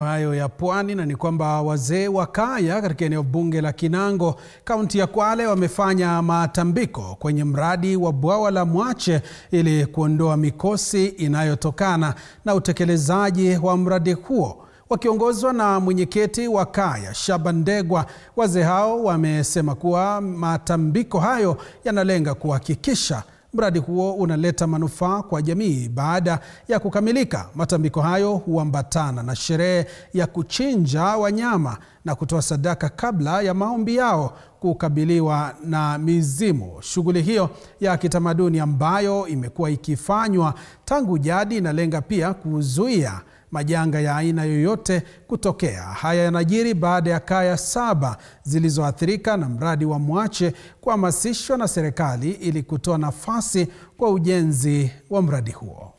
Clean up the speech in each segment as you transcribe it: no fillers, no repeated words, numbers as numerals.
Hayo ya Pwani, na ni kwamba wazee wa kaya katika eneo bunge la Kinango, kaunti ya Kwale, wamefanya matambiko kwenye mradi wa bwawa la Mwache ili kuondoa mikosi inayotokana na utekelezaji wa mradi huo. Wakiongozwa na mwenyekiti wa kaya Shaban Ndegwa, wazee hao wamesema kuwa matambiko hayo yanalenga kuhakikisha mradi huo unaleta manufaa kwa jamii. Baada ya kukamilika, matambiko hayo huambatana na sherehe ya kuchinja wanyama na kutoa sadaka kabla ya maombi yao kukabiliwa na mizimu. Shughuli hiyo ya kitamaduni ambayo imekuwa ikifanywa tangu jadi inalenga pia kuzuia majanga ya aina yoyote kutokea. Haya yanajiri baada ya kaya 7 zilizoathirika na mradi wa Mwache kuhamasishwa na serikali ili kutoa nafasi kwa ujenzi wa mradi huo.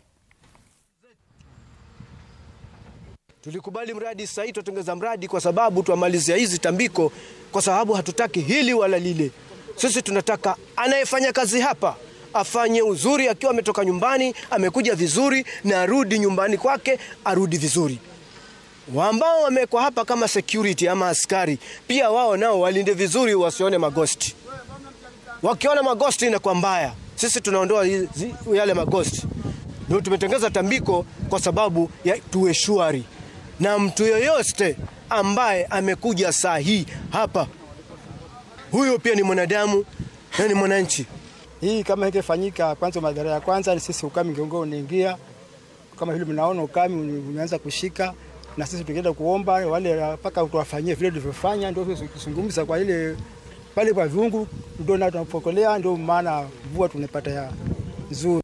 Tulikubali mradi sasa, tutengeza mradi kwa sababu tuamalizia hizi tambiko, kwa sababu hatutaki hili wala lile. Sisi tunataka anayefanya kazi hapa afanye uzuri, akiwa ametoka nyumbani amekuja vizuri, na arudi nyumbani kwake arudi vizuri. Ambao wamekuwa hapa kama security ama askari pia wao nao walinde vizuri, wasione magosti. Wakiona magosti inakuwa mbaya, sisi tunaondoa yale magosti. Ndio tumetengeza tambiko kwa sababu ya tuwe shwari na mtu yoyote ambaye amekuja saa hii hapa, huyo pia ni mwanadamu na ni mwananchi. Hii kama ingefanyika kwanza, madhara ya kwanza ni sisi ukame ngongoo unaingia. Kama vile mnaona ukame umeanza kushika, na sisi tukienda kuomba wale mpaka tuwafanyie vile tulivyofanya, ndio kuzungumza kwa ile pale kwa viungu, ndio na tunapokolea, ndio maana mvua tunapata ya nzuri.